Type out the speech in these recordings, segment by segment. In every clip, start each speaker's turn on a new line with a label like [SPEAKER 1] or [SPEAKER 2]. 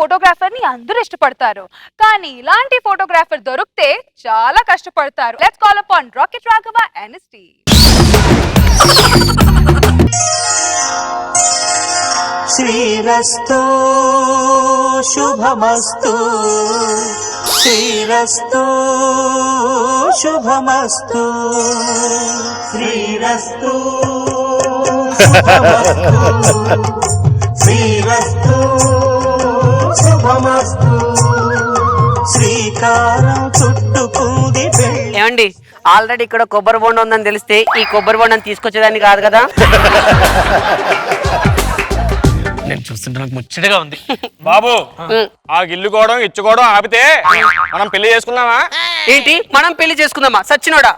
[SPEAKER 1] Photographer ని అందరూ ఇష్టపడతారు, కానీ ఇలాంటి ఫోటోగ్రాఫర్ దొరికితే చాలా కష్టపడతారు. Let's call upon rocket Raghava and his team.
[SPEAKER 2] శ్రీరస్తు శుభమస్తు, శ్రీరస్తు శుభమస్తు, శ్రీరస్తు శుభమస్తు, శ్రీరస్తు శుభమస్తు. శ్రీకారం చుట్టుకుంది.
[SPEAKER 3] ఏమండి, ఆల్రెడీ ఇక్కడ కొబ్బరి బొండం ఉందని తెలిస్తే ఈ కొబ్బరి బొండం తీసుకొచ్చేదాన్ని కాదు కదా.
[SPEAKER 4] నేను చూస్తుంటే నాకు ముచ్చటగా ఉంది. బాబు, ఆ గిల్లుకోవడం ఇచ్చుకోవడం ఆపితే మనం పెళ్లి చేసుకుందామా?
[SPEAKER 3] ఏంటి, మనం పెళ్లి చేసుకుందామా? సచ్చినోడా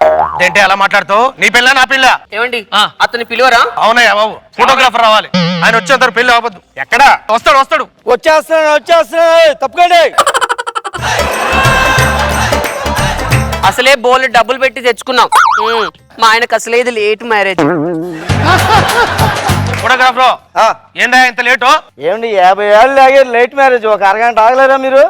[SPEAKER 4] ఏంటి అలా మాట్లాడుతావు? నీ పెళ్ళ నా పెళ్ళ?
[SPEAKER 3] ఏమండి, అతని పిలువరా?
[SPEAKER 4] అవునయ్యా బాబు, ఫోటోగ్రాఫర్ రావాలి. ఆయన వచ్చేంత పెళ్లి అవ్వద్దు. ఎక్కడా? వస్తాడు.
[SPEAKER 5] వచ్చేస్తున్నాడు తప్పకండి.
[SPEAKER 3] అసలే బోల్ డబ్బులు పెట్టి తెచ్చుకున్నాం. మా ఆయనకు అసలే ఇది లేట్ మ్యారేజ్.
[SPEAKER 4] ఫోటోగ్రాఫర్ ఏంటా ఇంత లేటు?
[SPEAKER 5] ఏమండి 50 ఏళ్ళు ఆగారు లేట్ మ్యారేజ్, ఒక అరగంట ఆగలేరా మీరు?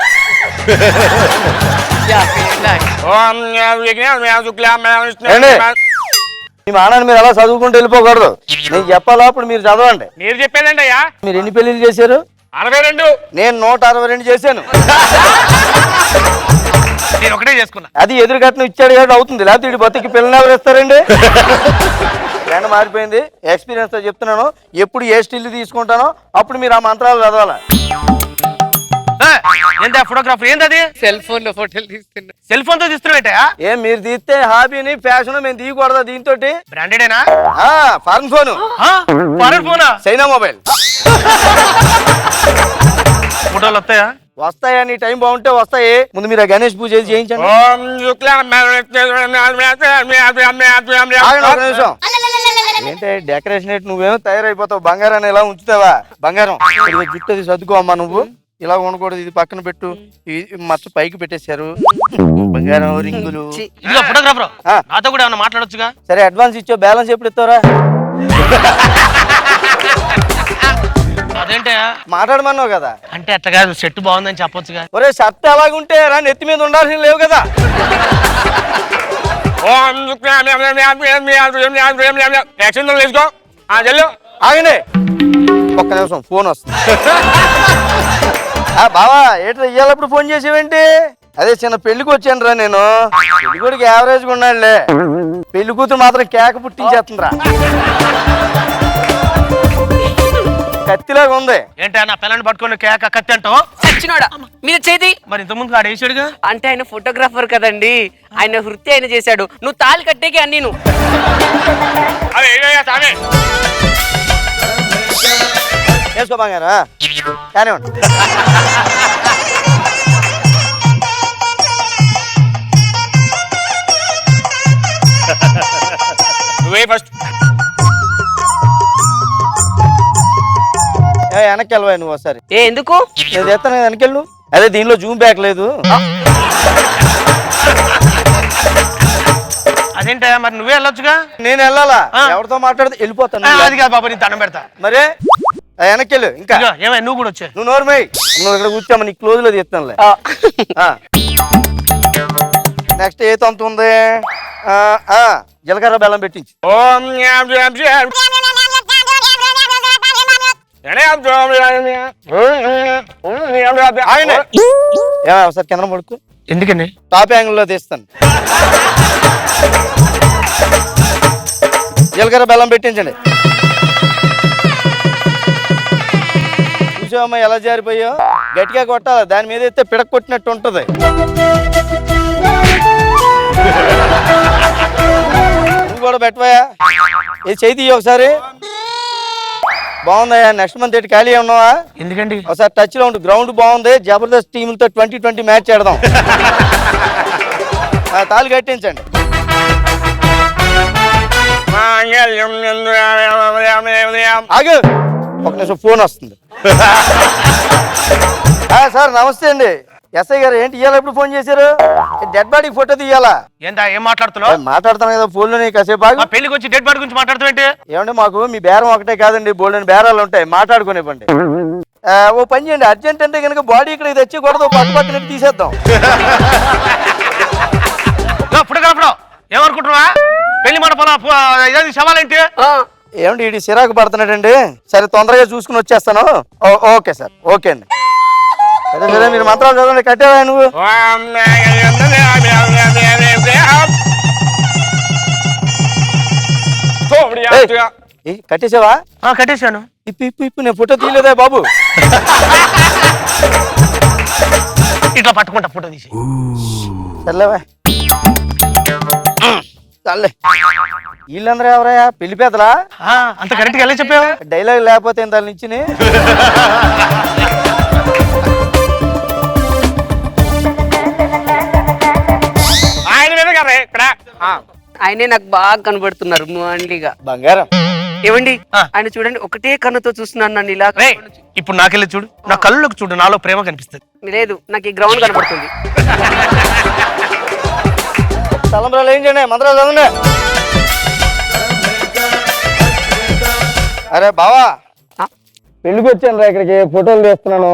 [SPEAKER 5] మీ మానాన్ని మీరు అలా చదువుకుంటూ వెళ్ళిపోకూడదు. నేను చెప్పాలా అప్పుడు మీరు చదవండి.
[SPEAKER 4] మీరు చెప్పేదండి అయ్యా.
[SPEAKER 5] మీరు ఎన్ని పెళ్లిళ్ళు చేశారు?
[SPEAKER 4] 62.
[SPEAKER 5] నేను 162 చేశాను.
[SPEAKER 4] నేను ఒకటే చేసుకున్నా.
[SPEAKER 5] అది ఎదురు కట్నం ఇచ్చాడు కాబట్టి అవుతుంది, లేకపోతే వీడి బతికి పిల్లలు ఎవరు ఇస్తారండి? ట్రెండ్ మారిపోయింది. ఎక్స్పీరియన్స్ తో చెప్తున్నాను, ఎప్పుడు ఏ స్టిల్ తీసుకుంటానో అప్పుడు మీరు ఆ మంత్రాలు చదవాలి.
[SPEAKER 4] ఏంటా ఫోటోగ్రాఫర్? ఏంటది?
[SPEAKER 3] సెల్ ఫోన్ లో ఫోటోలు తీస్తున్నా.
[SPEAKER 4] సెల్ ఫోన్ తో తీస్తున్నా?
[SPEAKER 5] ఏం మీరు తీస్తే హాబీని ఫ్యాషన్ మేము తీయకూడదా? దీంతో
[SPEAKER 4] బ్రాండెడేనా?
[SPEAKER 5] Foreign phone.
[SPEAKER 4] ఫారెన్ ఫోనా?
[SPEAKER 5] China mobile.
[SPEAKER 4] ఫోటోలు వస్తాయా?
[SPEAKER 5] వస్తాయా? నీ టైం బాగుంటే వస్తాయి. ముందు మీరు గణేష్ పూజ చేయించండి. ఏంటి డెకరేషన్ ఏంటి? నువ్వేమో తయారైపోతావు. బంగారాన్ని ఎలా ఉంచుతావా? బంగారం జుట్టు అది సర్దుకో అమ్మా. నువ్వు ఇలా ఉండకూడదు, ఇది పక్కన పెట్టు. మచ్చ పైకి పెట్టేశారు. బంగారం రింగులు.
[SPEAKER 4] ఇదిగో ఫోటోగ్రాఫర్, నాతో కూడా ఏమన్నా మాట్లాడొచ్చుగా?
[SPEAKER 5] సరే అడ్వాన్స్ ఇచ్చావు, బ్యాలెన్స్ ఎప్పుడు ఇస్తావరా?
[SPEAKER 4] అదేంటే
[SPEAKER 5] మాట్లాడమన్నావు కదా.
[SPEAKER 4] అంటే అట్లా కాదు, సెట్ బాగుందని చెప్పొచ్చుగా.
[SPEAKER 5] ఒరే షర్ట్ ఎలాగుంటే రా, నెత్తి మీద ఉండాల్సిన లేవు కదా. ఆగండి ఒక్క నిమిషం, ఫోన్ వస్తుంది. బావా ఏంటి ఇయ్యాలప్పుడు ఫోన్ చేసేవేంటి? అదే చిన్న పెళ్లికి వచ్చాను రా నేను. పెళ్లి కొడుకు యావరేజ్గా ఉన్నాడులే, పెళ్లి కూతురు మాత్రం కేక పుట్టించేస్తుందిరా. కత్తిలాగా ఉంది.
[SPEAKER 4] ఏంటి నా పిల్లని పట్టుకుని కేక కత్తి అంటావు?
[SPEAKER 3] సచ్చినోడా మీద చేతి.
[SPEAKER 4] మరి ఇంత ముందు ఆడేసాడుగా.
[SPEAKER 3] అంటే ఆయన ఫోటోగ్రాఫర్ కదండి, ఆయన వృత్తి ఆయన చేశాడు. నువ్వు తాళి కట్టేకి అన్ని నువ్వు
[SPEAKER 5] వేసుకో బంగారా కానివ్వండి.
[SPEAKER 4] నువ్వే ఫస్ట్.
[SPEAKER 5] వెనక్కి వెళ్ళవా నువ్వు ఒకసారి?
[SPEAKER 3] ఎందుకు?
[SPEAKER 5] నేను చేస్తాను వెనకెళ్ళు. అదే దీనిలో జూమ్ బ్యాక్ లేదు.
[SPEAKER 4] అదేంటా మరి నువ్వే వెళ్ళొచ్చుగా.
[SPEAKER 5] నేను వెళ్ళాలా? ఎవరితో మాట్లాడితే వెళ్ళిపోతాను.
[SPEAKER 4] అది కాదు బాబా, నేను దండం పెడతా.
[SPEAKER 5] మరే వెనక్కి వెళ్ళు. ఇంకా
[SPEAKER 4] ఏమై నువ్వు కూడా వచ్చా.
[SPEAKER 5] నువ్వు నోరుమై, నువ్వు ఇక్కడ కూర్చోమా, నీ క్లోజ్ లో తీస్తానులే. నెక్స్ట్ ఏ తంతు ఉంది? జీలకర్ర బెల్లం పెట్టించి. ఒకసారి కింద పడుకో.
[SPEAKER 4] ఎందుకని?
[SPEAKER 5] టాప్ యాంగిల్ లో తీస్తాను. జీలకర్ర బెల్లం పెట్టించండి. చూసావమ్మా ఎలా జారిపోయో? గట్టిగా కొట్టాలి, దాని మీద అయితే పిడక కొట్టినట్టు ఉంటది. నువ్వు కూడా పెట్టవా? ఇది చేయి ఒకసారి. బాగుందయ్యా. నెక్స్ట్ మంత్ ఏంటి ఖాళీ ఉన్నావా?
[SPEAKER 4] ఎందుకండి?
[SPEAKER 5] ఒకసారి టచ్ లో ఉండు. గ్రౌండ్ బాగుంది, జబర్దస్త్ టీములతో 2020 మ్యాచ్ ఆడదాం. తాళి కట్టించండి. ఆగు ఒక నిమిషం, ఫోన్ వస్తుంది. సార్ నమస్తే అండి. ఎస్ఐ గారు ఏంటి ఇయ్యాల ఎప్పుడు ఫోన్ చేశారు? డెడ్ బాడీ ఫోటో తీయాలా?
[SPEAKER 4] ఏంటా ఏం మాట్లాడుతున్నావు?
[SPEAKER 5] మాట్లాడుతాను కదా ఫోన్ లోనే. కాసేపు
[SPEAKER 4] పెళ్లికి వచ్చి డెడ్ బాడీ గురించి మాట్లాడుతావు ఏంటి?
[SPEAKER 5] ఏమంటే మాకు మీ బేరం ఒకటే కాదండి, బోల్డెన్ బేరాలు ఉంటాయి, మాట్లాడుకునేవ్వండి. ఓ పని చేయండి, అర్జెంట్ అంటే కనుక బాడీ ఇక్కడ తెచ్చి కూడా పక్క పక్కన తీసేద్దాం.
[SPEAKER 6] ఫోటోగ్రాఫర్ ఏమనుకుంటున్నా పెళ్లి మండపం ఇదేంటి సవాలేంటి?
[SPEAKER 5] ఏమండి ఇది సిరాకు పడుతున్నాడండి. సరే తొందరగా చూసుకుని వచ్చేస్తాను. ఓకే సార్, ఓకే అండి. సరే సరే మీరు మంత్రాలు చదవండి. కట్టేవా నువ్వు? కట్టేసావా?
[SPEAKER 6] కట్టేశాను.
[SPEAKER 5] ఇప్పు నేను ఫోటో తీయలేదా బాబు?
[SPEAKER 6] ఇట్లా పట్టుకుంటా ఫోటో తీసి.
[SPEAKER 5] సర్లేవా చల్లే. వీళ్ళందరూ ఎవరయ్యా? పెళ్లి పెద్దలా?
[SPEAKER 6] అంత కరెక్ట్ గా ఎలా చెప్పావు?
[SPEAKER 5] డైలాగ్ లేకపోతే దాని నుంచి
[SPEAKER 4] ఆయన మీద కదా ఇక్కడ
[SPEAKER 3] ఆయనే నాకు బాగా కనబడుతున్నారు మొండిగా.
[SPEAKER 5] బంగారం
[SPEAKER 3] ఏమండి ఆయన చూడండి ఒకటే కన్నుతో చూస్తున్నాను నన్ను ఇలా.
[SPEAKER 6] ఇప్పుడు నాకెళ్ళి చూడు, నా కళ్ళలోకి చూడు, నాలో ప్రేమ కనిపిస్తుంది.
[SPEAKER 3] లేదు నాకు ఈ గ్రౌండ్ కనబడుతుంది.
[SPEAKER 5] తలంబ్రాలు ఏం చేయండి, మంత్రాలు చదవండి. అరే బావా, పెళ్లికి వచ్చాను రా ఇక్కడికి, ఫోటోలు తీస్తున్నాను.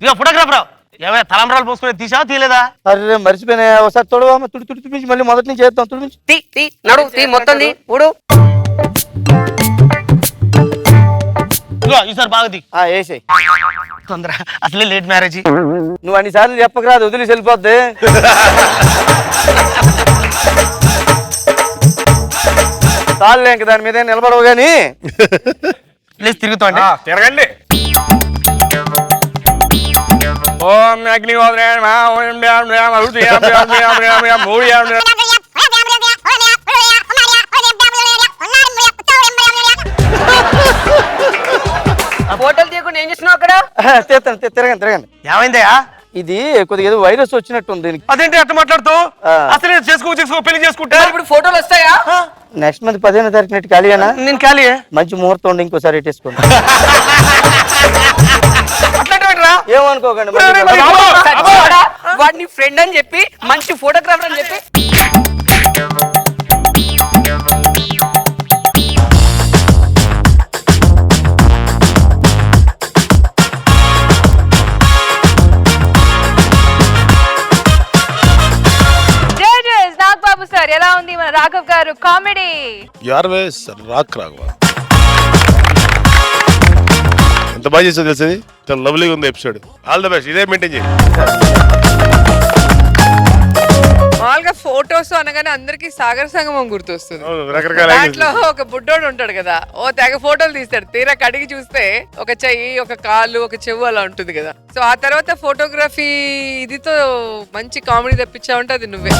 [SPEAKER 6] ఇక ఫోటోగ్రాఫర్ ఏమైనా తలంబరాలు పోసుకుని తీసావా తీయలేదా?
[SPEAKER 5] అరే మర్చిపోయినా, ఒకసారి తొడవా, తుడిచి మళ్ళీ మొదటి నుంచి చేద్దాం.
[SPEAKER 3] తీ నడు తీ మొత్తం తీ ఊడు.
[SPEAKER 6] ఈసారి బాగా తీ.
[SPEAKER 5] వేసాయి
[SPEAKER 6] తొందర, అసలే లేట్ మ్యారేజ్.
[SPEAKER 5] నువ్వు అన్నిసార్లు చెప్పకరాదు, వదిలేసి వెళ్ళిపోద్ది. చాలులే, ఇంక దాని మీద నిలబడవు గాని
[SPEAKER 6] ప్లీజ్ తిరుగుతాండి.
[SPEAKER 4] తిరగండి. ఓం అగ్నిహోత్రే నమః. ఓం డ్యాం డ్యాం అరుతి డ్యాం డ్యాం డ్యాం డ్యాం డ్యాం మూడు డ్యాం డ్యాం.
[SPEAKER 3] ఫోటోలు తీయకుండా ఏం చేస్తున్నావు అక్కడ?
[SPEAKER 5] తిరగండి.
[SPEAKER 6] ఏమైందయ్యా?
[SPEAKER 5] ఇది కొద్దిగా ఏదో వైరస్ వచ్చినట్టుంది దీనికి.
[SPEAKER 6] అదేంటి అట్లా మాట్లాడుతూ? అసలే చేసుకో పెళ్లి చేసుకుంటే
[SPEAKER 3] ఇప్పుడు ఫోటోలు వస్తాయా?
[SPEAKER 5] నెక్స్ట్ మంత్ 15వ తారీఖు నెట్ ఖాళీనా?
[SPEAKER 6] నేను ఖాళీ.
[SPEAKER 5] మంచి ముహూర్తం ఉండి ఇంకోసారి పెట్టేసుకోండి. ఏమనుకోకండి.
[SPEAKER 3] వాడిని ఫ్రెండ్ అని చెప్పి మంచి ఫోటోగ్రాఫర్ అని చెప్పి
[SPEAKER 1] నాగబాబు సార్ ఎలా ఉంది మన రాఘవ్ గారు కామెడీ?
[SPEAKER 7] రాక్ రాఘవ ఎంత బాగా చేసావు తెలిసేది, చాలా లవ్లీగా ఉంది ఎపిసోడ్. ఆల్ ద బెస్ట్, ఇదే మెయింటైన్ చేయి.
[SPEAKER 8] మామూలుగా ఫోటోస్ అనగానే అందరికి సాగర సంగమం గుర్తొస్తుంది.
[SPEAKER 7] రకరకాల
[SPEAKER 8] దాంట్లో ఒక బుడ్డోడు ఉంటాడు కదా, ఓ తెగ ఫోటోలు తీస్తాడు. తీరా కడిగి చూస్తే ఒక చెయ్యి, ఒక కాలు, ఒక చెవు అలా ఉంటుంది కదా. సో ఆ తర్వాత ఫోటోగ్రఫీ ఇదితో మంచి కామెడీ తెప్పించావంటే అది నువ్వే.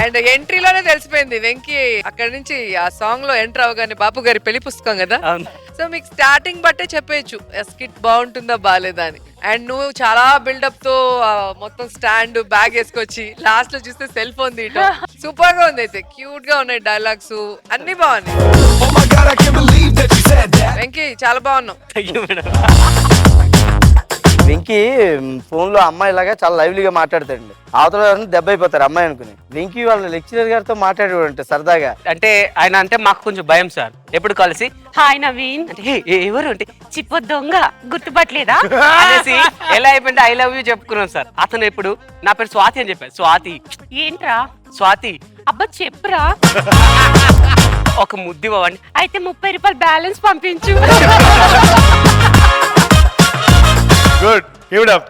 [SPEAKER 8] అండ్ ఎంట్రీలోనే తెలిసిపోయింది వెంకీ అక్కడి నుంచి ఆ సాంగ్ లో ఎంటర్ అవగానే బాపు గారి పెళ్లి పుస్తకం కదా. సో మీకు స్టార్టింగ్ బట్టే చెప్పేయచ్చు స్కిట్ బాగుంటుందా బాగాలేదా అని. అండ్ నువ్వు చాలా బిల్డప్ తో మొత్తం స్టాండ్ బ్యాగ్ వేసుకొచ్చి లాస్ట్ లో చూస్తే సెల్ ఫోన్ తీయటం సూపర్ గా ఉంది. అయితే క్యూట్ గా ఉన్నాయి డైలాగ్స్ అన్ని బాగున్నాయి. వెంకీ చాలా బాగున్నావు.
[SPEAKER 5] వెంకీ ఫోన్ లో అమ్మాయి లాగా చాలా లైవ్లీగా మాట్లాడతాడండి. అవతల దెబ్బ అయిపోతారు అమ్మాయి అనుకుని. వెంకీ వాళ్ళ లెక్చరర్ గారితో మాట్లాడేవాడు సరదాగా.
[SPEAKER 3] అంటే ఆయన అంటే మాకు కొంచెం భయం సార్. ఎప్పుడు కలిసి హాయ్ నవీన్ అంటే ఎవరు అంటే చిప్ప దొంగ గుర్తుపట్టలేదా అనేసి ఎలా అయిపోయింటే ఐ లవ్ యూ చెప్పుకున్నాం సార్. అతను ఎప్పుడు నా పేరు స్వాతి అని చెప్పారు. స్వాతి ఏంట్రా స్వాతి అబ్బా చెప్పురా ఒక ముద్దు ఇవ్వండి అయితే 30 రూపాయలు బ్యాలెన్స్ పంపించు.
[SPEAKER 7] Good, give it up.